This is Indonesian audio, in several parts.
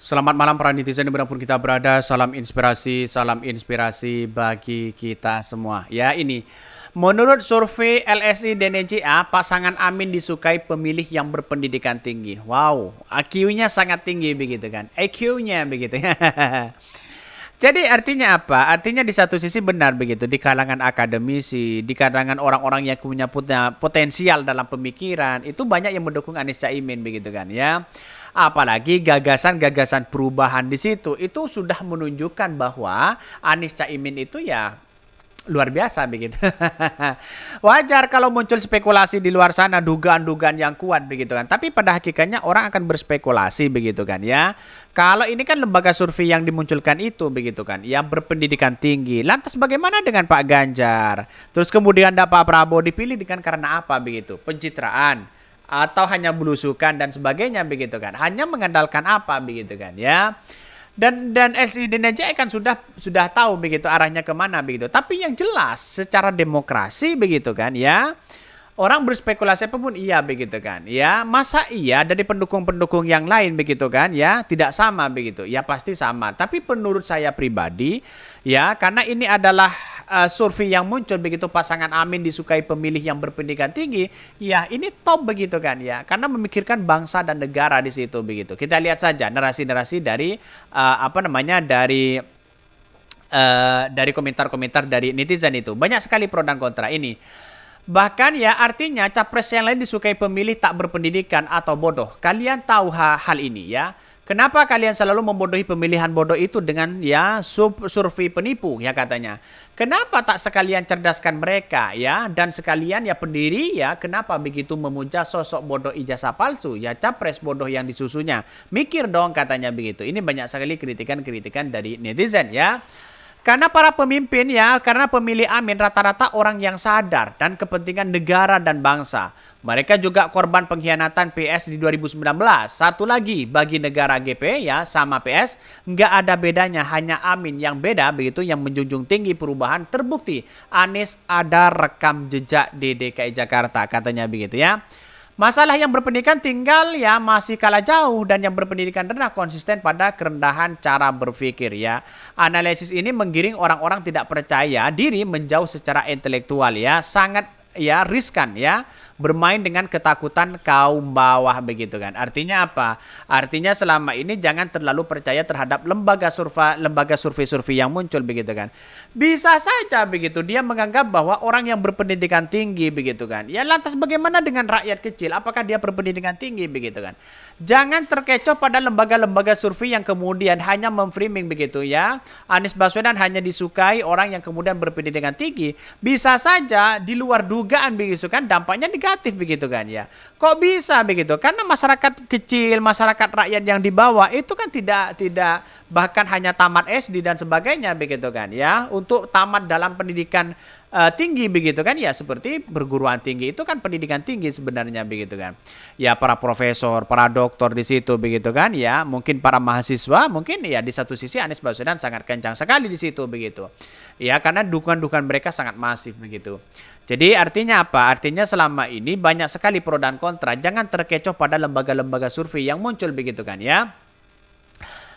Selamat malam para netizen dimanapun kita berada, salam inspirasi bagi kita semua. Ya ini, menurut survei LSI DNJA, pasangan Amin disukai pemilih yang berpendidikan tinggi. Wow, IQ-nya sangat tinggi begitu kan, IQ-nya begitu. Jadi artinya apa? Artinya di satu sisi benar begitu, di kalangan akademisi, di kalangan orang-orang yang punya potensial dalam pemikiran, itu banyak yang mendukung Anies Caimin begitu kan ya. Apalagi gagasan-gagasan perubahan di situ itu sudah menunjukkan bahwa Anies Caimin itu ya luar biasa begitu. Wajar kalau muncul spekulasi di luar sana, dugaan-dugaan yang kuat begitu kan. Tapi pada hakikatnya orang akan berspekulasi begitu kan ya. Kalau ini kan lembaga survei yang dimunculkan itu begitu kan, yang berpendidikan tinggi. Lantas bagaimana dengan Pak Ganjar? Terus kemudian ada Pak Prabowo dipilih dengan karena apa begitu? Pencitraan atau hanya belusukan dan sebagainya begitu kan. Hanya mengandalkan apa begitu kan ya. Dan SID aja kan sudah tahu begitu arahnya kemana begitu. Tapi yang jelas secara demokrasi begitu kan ya. Orang berspekulasi apapun iya begitu kan ya, masa iya dari pendukung-pendukung yang lain begitu kan ya tidak sama begitu ya, pasti sama. Tapi menurut saya pribadi ya, karena ini adalah survei yang muncul begitu, pasangan Amin disukai pemilih yang berpendidikan tinggi, ya ini top begitu kan ya, karena memikirkan bangsa dan negara di situ begitu. Kita lihat saja narasi-narasi dari dari komentar-komentar dari netizen, itu banyak sekali pro dan kontra ini. Bahkan ya artinya capres yang lain disukai pemilih tak berpendidikan atau bodoh. Kalian tahu hal ini ya. Kenapa kalian selalu membodohi pemilihan bodoh itu dengan ya survei penipu ya katanya. Kenapa tak sekalian cerdaskan mereka ya, dan sekalian ya pendiri ya, kenapa begitu memuja sosok bodoh ijazah palsu ya, capres bodoh yang disusunya. Mikir dong katanya begitu. Ini banyak sekali kritikan-kritikan dari netizen ya. Karena para pemimpin ya, karena pemilih Amin rata-rata orang yang sadar dan kepentingan negara dan bangsa. Mereka juga korban pengkhianatan PS di 2019. Satu lagi, bagi negara GP ya sama PS, nggak ada bedanya, hanya Amin yang beda begitu, yang menjunjung tinggi perubahan. Terbukti Anies ada rekam jejak di DKI Jakarta katanya begitu ya. Masalah yang berpendidikan tinggal ya masih kalah jauh, dan yang berpendidikan rendah konsisten pada kerendahan cara berpikir ya. Analisis ini menggiring orang-orang tidak percaya diri menjauh secara intelektual ya, sangat ya riskan ya, bermain dengan ketakutan kaum bawah begitu kan. Artinya apa? Artinya selama ini jangan terlalu percaya terhadap lembaga survei yang muncul begitu kan. Bisa saja begitu dia menganggap bahwa orang yang berpendidikan tinggi begitu kan. Ya lantas bagaimana dengan rakyat kecil? Apakah dia berpendidikan tinggi begitu kan? Jangan terkecoh pada lembaga-lembaga survei yang kemudian hanya memframing begitu ya. Anies Baswedan hanya disukai orang yang kemudian berpendidikan tinggi. Bisa saja di luar dugaan begitu kan, dampaknya negatif begitu kan ya. Kok bisa begitu? Karena masyarakat kecil, masyarakat rakyat yang di bawah itu kan tidak bahkan hanya tamat SD dan sebagainya begitu kan ya. Untuk tamat dalam pendidikan tinggi begitu kan ya, seperti perguruan tinggi itu kan pendidikan tinggi sebenarnya begitu kan. Ya para profesor, para doktor di situ begitu kan ya. Mungkin para mahasiswa, mungkin ya di satu sisi Anies Baswedan sangat kencang sekali di situ begitu. Ya karena dukungan-dukungan mereka sangat masif begitu. Jadi artinya apa? Artinya selama ini banyak sekali pro dan kontra. Jangan terkecoh pada lembaga-lembaga survei yang muncul begitu kan ya.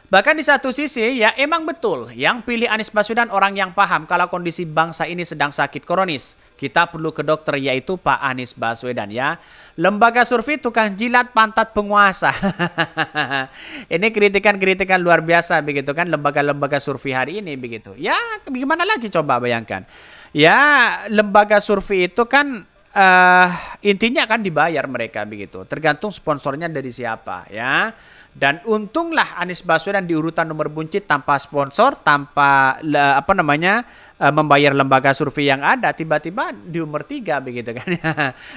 Bahkan di satu sisi ya emang betul yang pilih Anies Baswedan orang yang paham kalau kondisi bangsa ini sedang sakit kronis. Kita perlu ke dokter, yaitu Pak Anies Baswedan ya. Lembaga survei tukang jilat pantat penguasa. Ini kritikan-kritikan luar biasa begitu kan lembaga-lembaga survei hari ini begitu. Ya gimana lagi coba bayangkan. Ya lembaga survei itu kan intinya kan dibayar mereka begitu. Tergantung sponsornya dari siapa ya. Dan untunglah Anies Baswedan di urutan nomor buncit tanpa sponsor, tanpa membayar lembaga survei yang ada, tiba-tiba di nomor 3 begitu kan.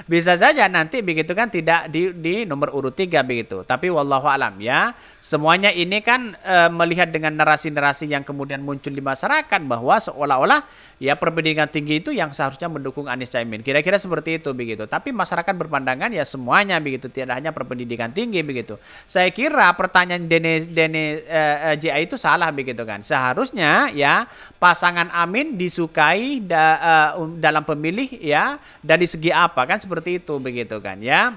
Bisa saja nanti begitu kan tidak di nomor urut 3 begitu. Tapi wallahu alam ya. Semuanya ini kan melihat dengan narasi-narasi yang kemudian muncul di masyarakat bahwa seolah-olah ya pendidikan tinggi itu yang seharusnya mendukung Anies Caimin. Kira-kira seperti itu begitu. Tapi masyarakat berpandangan ya semuanya begitu, tidak hanya pendidikan tinggi begitu. Saya kira pertanyaan JA itu salah begitu kan. Seharusnya ya pasangan Amin disukai dalam pemilih ya dari segi apa kan, seperti itu begitu kan ya.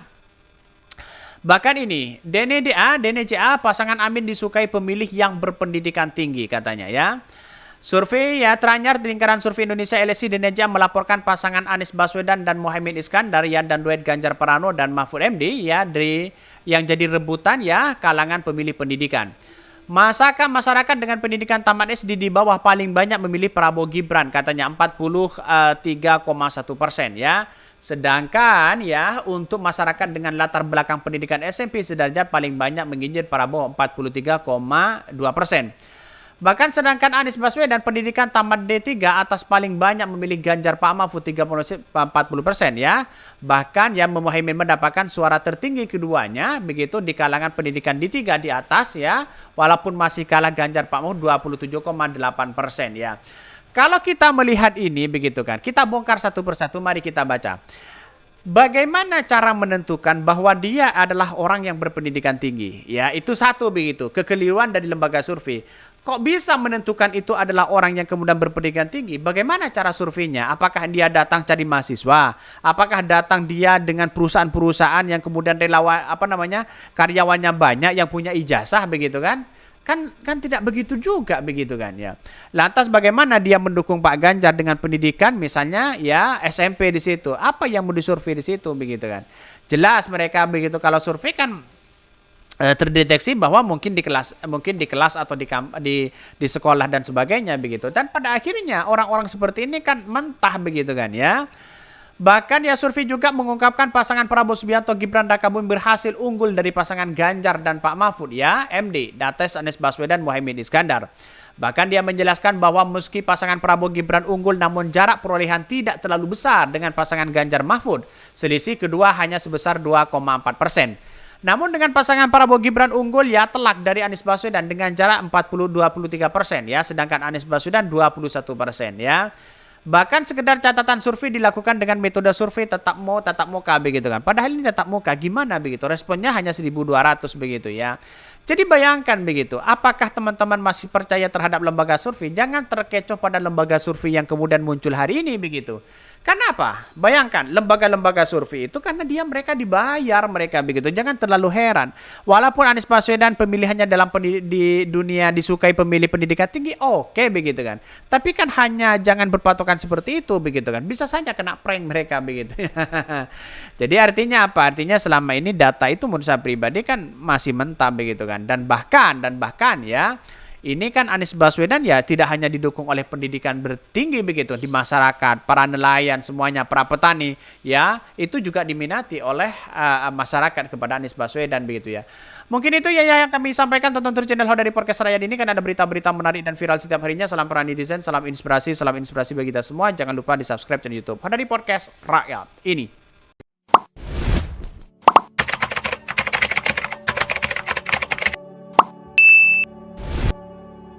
Bahkan ini, DNJA pasangan Amin disukai pemilih yang berpendidikan tinggi katanya ya. Survei ya teranyar di lingkaran survei Indonesia LSI DNJ melaporkan pasangan Anies Baswedan dan Muhaimin Iskandar ya dan duet Ganjar Pranowo dan Mahfud MD ya dari yang jadi rebutan ya kalangan pemilih pendidikan. Masyarakat dengan pendidikan tamat SD di bawah paling banyak memilih Prabowo Gibran katanya 43,1% ya. Sedangkan ya untuk masyarakat dengan latar belakang pendidikan SMP sederajat paling banyak menginjil Prabowo 43,2%. Bahkan sedangkan Anies Baswedan pendidikan tamat D3 atas paling banyak memilih Ganjar Pak Mahfud 40% ya. Bahkan yang Muhaimin mendapatkan suara tertinggi keduanya begitu di kalangan pendidikan D3 di atas ya. Walaupun masih kalah Ganjar Pak Mahfud 27,8% ya. Kalau kita melihat ini begitu kan, kita bongkar satu persatu, mari kita baca. Bagaimana cara menentukan bahwa dia adalah orang yang berpendidikan tinggi? Ya, itu satu begitu, kekeliruan dari lembaga survei. Kok bisa menentukan itu adalah orang yang kemudian berpendidikan tinggi? Bagaimana cara surveinya? Apakah dia datang cari mahasiswa? Apakah datang dia dengan perusahaan-perusahaan yang kemudian relawan karyawannya banyak yang punya ijazah begitu kan? Kan tidak begitu juga begitu kan ya. Lantas bagaimana dia mendukung Pak Ganjar dengan pendidikan misalnya ya SMP di situ. Apa yang mau disurvei di situ begitu kan. Jelas mereka begitu kalau survei kan terdeteksi bahwa mungkin di kelas atau di sekolah dan sebagainya begitu. Dan pada akhirnya orang-orang seperti ini kan mentah begitu kan ya. Bahkan ya survei juga mengungkapkan pasangan Prabowo Subianto Gibran Rakabuming berhasil unggul dari pasangan Ganjar dan Pak Mahfud ya, MD, Dates Anies Baswedan Muhaimin Iskandar. Bahkan dia menjelaskan bahwa meski pasangan Prabowo Gibran unggul namun jarak perolehan tidak terlalu besar dengan pasangan Ganjar Mahfud. Selisih kedua hanya sebesar 2,4%. Namun dengan pasangan Prabowo Gibran unggul ya telak dari Anies Baswedan dengan jarak 40-23% ya, sedangkan Anies Baswedan 21% ya. Bahkan sekedar catatan survei dilakukan dengan metode survei tatap muka begitu kan. Padahal ini tatap muka gimana begitu? Responnya hanya 1.200 begitu ya. Jadi bayangkan begitu, apakah teman-teman masih percaya terhadap lembaga survei? Jangan terkecoh pada lembaga survei yang kemudian muncul hari ini begitu. Kenapa? Bayangkan lembaga-lembaga survei itu karena mereka dibayar mereka begitu. Jangan terlalu heran. Walaupun Anies Baswedan pemilihannya di dunia disukai pemilih pendidikan tinggi, oke begitu kan. Tapi kan hanya jangan berpatokan seperti itu begitu kan. Bisa saja kena prank mereka begitu. Jadi artinya apa? Artinya selama ini data itu menurut saya pribadi kan masih mentah begitu kan. Dan bahkan ya ini kan Anies Baswedan ya tidak hanya didukung oleh pendidikan bertinggi begitu di masyarakat, para nelayan semuanya, para petani ya, itu juga diminati oleh masyarakat kepada Anies Baswedan begitu ya. Mungkin itu ya yang kami sampaikan. Tonton terus channel Ho dari Podcast Rakyat ini kan ada berita-berita menarik dan viral setiap harinya. Salam para netizen, salam inspirasi bagi kita semua. Jangan lupa di subscribe channel YouTube Ho dari Podcast Rakyat ini.